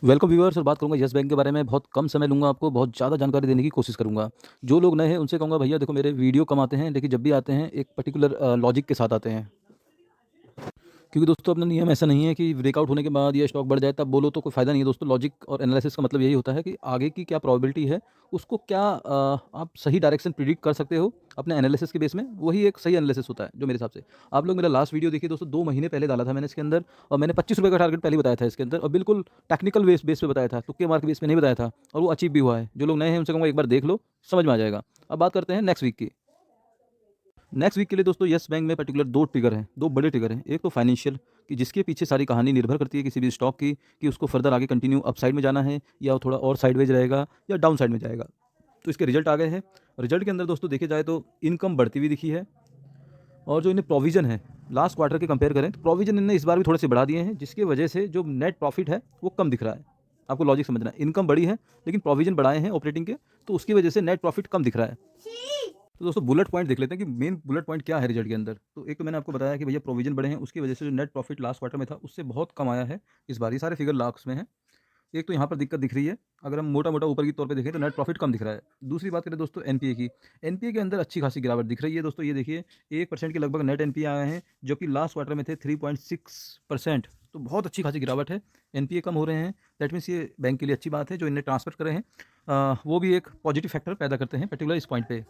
Welcome viewers और बात करूंगा यस बैंक के बारे में। बहुत कम समय लूंगा, आपको बहुत ज़्यादा जानकारी देने की कोशिश करूंगा। जो लोग नए हैं उनसे कहूंगा भैया देखो मेरे वीडियो कम आते हैं, लेकिन जब भी आते हैं एक पर्टिकुलर लॉजिक के साथ आते हैं। क्योंकि दोस्तों अपना नियम ऐसा नहीं है कि ब्रेकआउट होने के बाद ये स्टॉक बढ़ जाए तब बोलो तो कोई फ़ायदा नहीं है दोस्तों। लॉजिक और एनालिसिस का मतलब यही होता है कि आगे की क्या प्रोबेबिलिटी है, उसको क्या आप सही डायरेक्शन प्रिडिक्ट कर सकते हो अपने एनालिसिस के बेस में। वही एक सही एनालिसिस होता है जो मेरे हिसाब से। आप लोग मेरा लास्ट वीडियो देखिए दोस्तों, 2 महीने पहले डाला था मैंने इसके अंदर, और मैंने 25 रुपये का टारगेट पहले बताया था इसके अंदर, और बिल्कुल टेक्निकल बेस पे बताया था, तुक्के मार के बेस पे नहीं बताया था, और वो अचीव भी हुआ है। जो लोग नए हैं उनसे कहूँगा एक बार देख लो, समझ में आ जाएगा। अब बात करते हैं नेक्स्ट वीक की। नेक्स्ट वीक के लिए दोस्तों यस बैंक में पर्टिकुलर दो ट्रिगर हैं, दो बड़े ट्रिगर हैं। एक तो फाइनेंशियल, कि जिसके पीछे सारी कहानी निर्भर करती है किसी भी स्टॉक की, कि उसको फर्दर आगे कंटिन्यू अपसाइड में जाना है या थोड़ा और साइडवेज रहेगा या डाउन साइड में जाएगा। तो इसके रिजल्ट आ गए हैं। रिजल्ट के अंदर दोस्तों देखे जाए तो इनकम बढ़ती हुई दिखी है, और जो इन्हें प्रोविजन है लास्ट क्वार्टर के कंपेयर करें तो प्रोविजन इन्हें इस बार भी थोड़े से बढ़ा दिए हैं, जिसकी वजह से जो नेट प्रॉफिट है वो कम दिख रहा है। आपको लॉजिक समझना है, इनकम बढ़ी है लेकिन प्रोविजन बढ़ाए हैं ऑपरेटिंग के, तो उसकी वजह से नेट प्रॉफिट कम दिख रहा है। तो दोस्तों बुलेट पॉइंट देख लेते हैं कि मेन बुलेट पॉइंट क्या है रिजल्ट के अंदर। तो एक तो मैंने आपको बताया कि भैया प्रोविजन बढ़े हैं, उसकी वजह से जो नेट प्रॉफिट लास्ट क्वार्टर में था उससे बहुत कम आया है। इस बार ये सारे फिगर लाख्स में है। एक तो यहाँ पर दिक्कत दिख रही है, अगर हम मोटा मोटा ऊपर की तौर पे देखें तो नेट प्रॉफिट कम दिख रहा है। दूसरी बात करें दोस्तों एनपीए की, एनपीए के अंदर अच्छी खासी गिरावट दिख रही है दोस्तों। ये देखिए 1% के लगभग नेट एनपीए आए हैं, जो कि लास्ट क्वार्टर में थे 3.6%। तो बहुत अच्छी खासी गिरावट है, एनपीए कम हो रहे हैं। दैट मीन्स ये बैंक के लिए अच्छी बात है। जो इन्हें ट्रांसफर कर रहे हैं वो भी एक पॉजिटिव फैक्टर पैदा करते हैं पर्टिकुलर इस पॉइंट पे।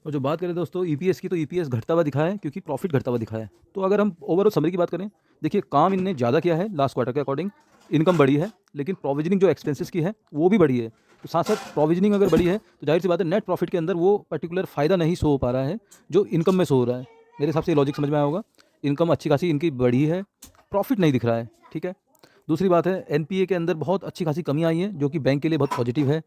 और जो बात करें दोस्तों ईपीएस की, तो ईपीएस घटता हुआ दिखा है क्योंकि प्रॉफिट घटता हुआ दिखा है। तो अगर हम ओवरऑल समरी की बात करें, देखिए काम इनने ज़्यादा किया है लास्ट क्वार्टर के अकॉर्डिंग, इनकम बढ़ी है, लेकिन प्रोविजनिंग जो एक्सपेंसेस की है वो भी बढ़ी है। तो साथ साथ प्रोविजनिंग अगर बढ़ी है तो जाहिर सी बात है नेट प्रॉफिट के अंदर वो पर्टिकुलर फ़ायदा नहीं शो हो पा रहा है जो इनकम में शो हो रहा है। मेरे हिसाब से ये लॉजिक समझ में आया होगा। इनकम अच्छी खासी इनकी बढ़ी है, प्रॉफिट नहीं दिख रहा है, ठीक है। दूसरी बात है एनपीए के अंदर बहुत अच्छी खासी कमी आई है, जो कि बैंक के लिए बहुत पॉजिटिव है।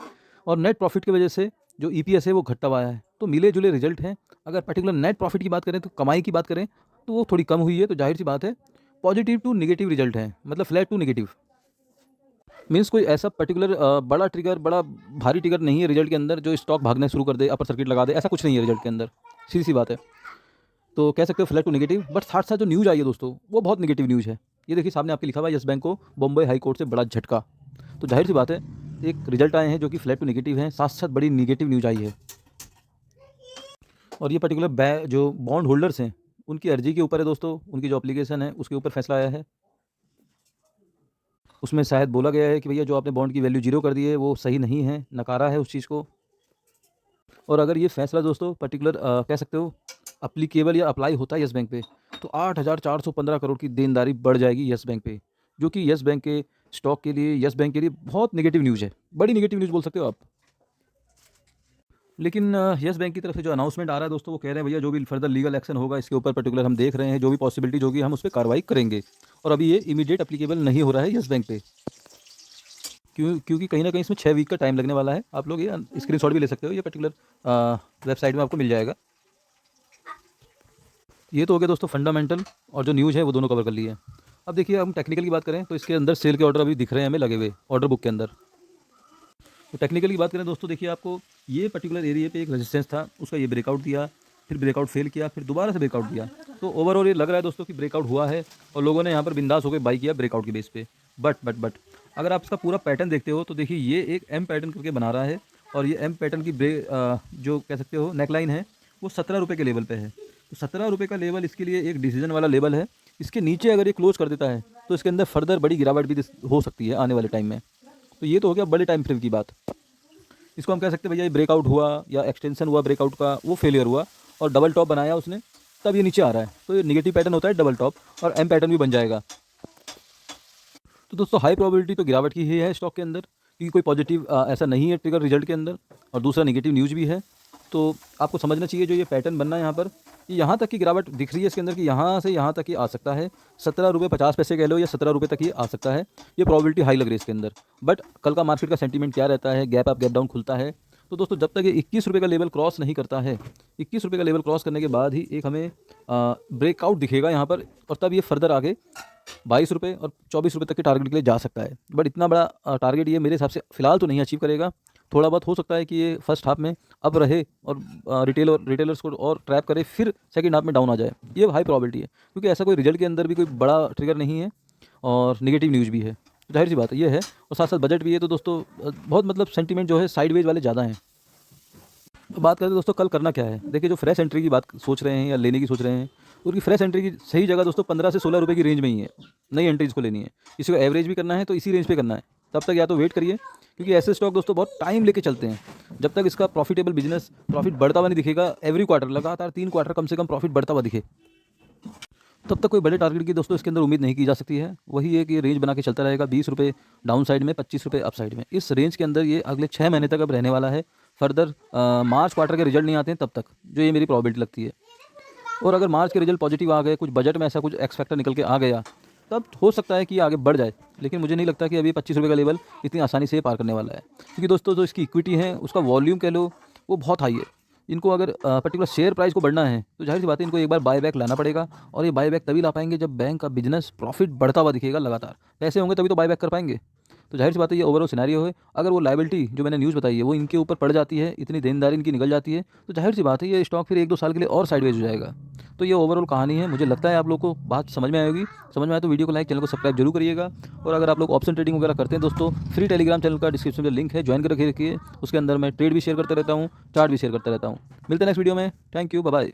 और नेट प्रॉफिट की वजह से जो ईपीएस है वो घटता हुआ आया है। तो मिले जुले रिजल्ट हैं। अगर पर्टिकुलर नेट प्रॉफिट की बात करें तो कमाई की बात करें तो वो थोड़ी कम हुई है, तो जाहिर सी बात है पॉजिटिव टू नेगेटिव रिजल्ट है, मतलब फ्लैट टू नेगेटिव। मीन्स कोई ऐसा पर्टिकुलर बड़ा ट्रिगर, बड़ा भारी ट्रिगर नहीं है रिजल्ट के अंदर जो स्टॉक भागने शुरू कर दे, अपर सर्किट लगा दे, ऐसा कुछ नहीं है रिजल्ट के अंदर। सीधी सी बात है। तो कह सकते हो फ्लैट टू नेगेटिव। बट साथ साथ जो न्यूज़ आई है दोस्तों वो बहुत नेगेटिव न्यूज़ है। ये देखिए सामने आपके लिखा हुआ है यस बैंक को बॉम्बे हाई कोर्ट से बड़ा झटका। तो जाहिर सी बात है एक रिजल्ट आए हैं जो कि फ्लैट टू नेगेटिव हैं, साथ साथ बड़ी नेगेटिव न्यूज़ आई है। और ये पर्टिकुलर जो बॉन्ड होल्डर्स हैं उनकी अर्जी के ऊपर है दोस्तों, उनकी जो एप्लीकेशन है उसके ऊपर फैसला आया है। उसमें शायद बोला गया है कि भैया जो आपने बॉन्ड की वैल्यू जीरो कर दी है वो सही नहीं है, नकारा है उस चीज़ को। और अगर ये फैसला दोस्तों पर्टिकुलर कह सकते हो अप्लीकेबल या अप्लाई होता है यस बैंक पे, तो 8,415 करोड़ की देनदारी बढ़ जाएगी यस बैंक पे, जो कि यस बैंक के स्टॉक के लिए, यस बैंक के लिए बहुत नेगेटिव न्यूज़ है, बड़ी नेगेटिव न्यूज़ बोल सकते हो आप। लेकिन यस बैंक की तरफ से जो अनाउंसमेंट आ रहा है दोस्तों, वो कह रहे हैं भैया जो भी फर्दर लीगल एक्शन होगा इसके ऊपर पर्टिकुलर हम देख रहे हैं, जो भी पॉसिबिलिटीज होगी हम उस पर कार्रवाई करेंगे। और अभी ये इमीडिएट अप्लीकेबल नहीं हो रहा है यस बैंक पे, क्योंकि कहीं ना कहीं इसमें 6 वीक का टाइम लगने वाला है। आप लोग ये स्क्रीनशॉट भी ले सकते हो, ये पर्टिकुलर वेबसाइट में आपको मिल जाएगा। ये तो हो गया दोस्तों फंडामेंटल, और जो न्यूज़ है वो दोनों कवर कर लिए। अब देखिए हम टेक्निकल की बात करें तो इसके अंदर सेल के ऑर्डर अभी दिख रहे हैं हमें लगे हुए ऑर्डर बुक के अंदर। तो टेक्निकल की बात करें दोस्तों, देखिए आपको ये पर्टिकुलर एरिया पे एक रेजिस्टेंस था, उसका ये ब्रेकआउट दिया, फिर ब्रेकआउट फेल किया, फिर दोबारा से ब्रेकआउट दिया। तो ओवरऑल ये लग रहा है दोस्तों कि ब्रेकआउट हुआ है और लोगों ने यहाँ पर बिंदास होकर बाई किया ब्रेकआउट के बेस पे। बट अगर आप इसका पूरा पैटर्न देखते हो तो देखिए ये एक एम पैटर्न करके बना रहा है, और ये एम पैटर्न की जो कह सकते हो नेकलाइन है वो 17 रुपये के लेवल पे है। तो 17 रुपये का लेवल इसके लिए एक डिसीजन वाला लेवल है। इसके नीचे अगर ये क्लोज कर देता है तो इसके अंदर फर्दर बड़ी गिरावट भी हो सकती है आने वाले टाइम में। तो ये तो हो गया बड़े टाइम फ्रेम की बात। इसको हम कह सकते हैं भैया ये ब्रेकआउट हुआ या एक्सटेंशन हुआ ब्रेकआउट का, वो फेलियर हुआ और डबल टॉप बनाया उसने, तब ये नीचे आ रहा है। तो ये निगेटिव पैटर्न होता है डबल टॉप, और एम पैटर्न भी बन जाएगा। तो दोस्तों हाई प्रोबेबिलिटी तो गिरावट की ही है स्टॉक के अंदर, क्योंकि कोई पॉजिटिव ऐसा नहीं है ट्रिगर रिजल्ट के अंदर, और दूसरा निगेटिव न्यूज़ भी है। तो आपको समझना चाहिए जो ये पैटर्न बनना है यहाँ पर, ये यहाँ तक की गिरावट दिख रही है इसके अंदर कि यहाँ से यहाँ तक ही आ सकता है। 17 रुपये 50 पैसे कह लो या 17 रुपये तक ही आ सकता है। ये प्रोबेबिलिटी हाई लग रही है इसके अंदर। बट कल का मार्केट का सेंटीमेंट क्या रहता है, गैप अप गैप डाउन खुलता है। तो दोस्तों जब तक ये 21 रुपये का लेवल क्रॉस नहीं करता है, 21 रुपये का लेवल क्रॉस करने के बाद ही एक हमें ब्रेकआउट दिखेगा यहाँ पर, और तब ये फर्दर आगे 22 रुपये और 24 रुपये तक के टारगेट के लिए जा सकता है। बट इतना बड़ा टारगेट ये मेरे हिसाब से फिलहाल तो नहीं अचीव करेगा। थोड़ा बहुत हो सकता है कि ये फर्स्ट हाफ में अप रहे और रिटेलर्स को और ट्रैप करे, फिर सेकंड हाफ में डाउन आ जाए। ये हाई प्रोबेबिलिटी है, क्योंकि ऐसा कोई रिजल्ट के अंदर भी कोई बड़ा ट्रिगर नहीं है और निगेटिव न्यूज़ भी है। तो जाहिर सी बात है ये है, और साथ साथ बजट भी है, तो दोस्तों बहुत मतलब सेंटीमेंट जो है साइडवेज वाले ज़्यादा हैं। तो बात करते हैं दोस्तों कल करना क्या है। देखिए, जो फ्रेश एंट्री की बात सोच रहे हैं या लेने की सोच रहे हैं, उनकी फ्रेश एंट्री की सही जगह दोस्तों 15 से 16 रुपये की रेंज में ही है। नई एंट्री इसको लेनी है, किसी को एवरेज भी करना है तो इसी रेंज पे करना है। तब तक या तो वेट करिए, क्योंकि ऐसे स्टॉक दोस्तों बहुत टाइम लेके चलते हैं। जब तक इसका प्रॉफिटेबल बिजनेस प्रॉफिट बढ़ता हुआ नहीं दिखेगा, एवरी क्वार्टर लगातार 3 क्वार्टर कम से कम प्रॉफिट बढ़ता हुआ दिखे, तब तक कोई बड़े टारगेट की दोस्तों इसके अंदर उम्मीद नहीं की जा सकती है। वही है कि रेंज बना के चलता रहेगा, 20 रुपये डाउन साइड में, 25 रुपये अप साइड में। इस रेंज के अंदर ये अगले 6 महीने तक अब रहने वाला है। फर्दर मार्च क्वार्टर के रिजल्ट नहीं आते हैं तब तक, जो ये मेरी प्रॉबिलिटी लगती है। और अगर मार्च के रिजल्ट पॉजिटिव आ गए, कुछ बजट में ऐसा कुछ एक्स फैक्टर निकल के आ गया, तब हो सकता है कि ये आगे बढ़ जाए। लेकिन मुझे नहीं लगता कि अभी 25 रुपये का लेवल इतनी आसानी से पार करने वाला है, क्योंकि दोस्तों जो इसकी इक्विटी है उसका वॉल्यूम कह लो वो बहुत हाई है। इनको अगर पर्टिकुलर शेयर प्राइस को बढ़ना है तो जाहिर सी बात है इनको एक बार बाय बैक लाना पड़ेगा, और ये बाय बैक तभी ला पाएंगे जब बैंक का बिजनेस प्रॉफिट बढ़ता हुआ दिखेगा लगातार। पैसे होंगे तभी तो बाय बैक कर पाएंगे। तो जाहिर सी बात है ये ओवरऑल सिनेरियो है। अगर वो लायबिलिटी जो मैंने न्यूज़ बताई है वो इनके ऊपर पड़ जाती है, इतनी देनदारी इनकी निकल जाती है, तो जाहिर सी बात है ये स्टॉक फिर 1-2 साल के लिए और साइडवेज हो जाएगा। तो ये ओवरऑल कहानी है। मुझे लगता है आप लोग को बात समझ में आएगी। समझ में आए तो वीडियो को लाइक, चैनल को सब्सक्राइब जरूर करिएगा। और अगर आप लोग ऑप्शन ट्रेडिंग वगैरह करते हैं दोस्तों, फ्री टेलीग्राम चैनल का डिस्क्रिप्शन में लिंक है, ज्वाइन कर रखिए। उसके अंदर मैं ट्रेड भी शेयर करता रहता हूँ, चार्ट भी शेयर करता रहता हूँ। मिलते हैं नेक्स्ट वीडियो में। Thank you, bye bye.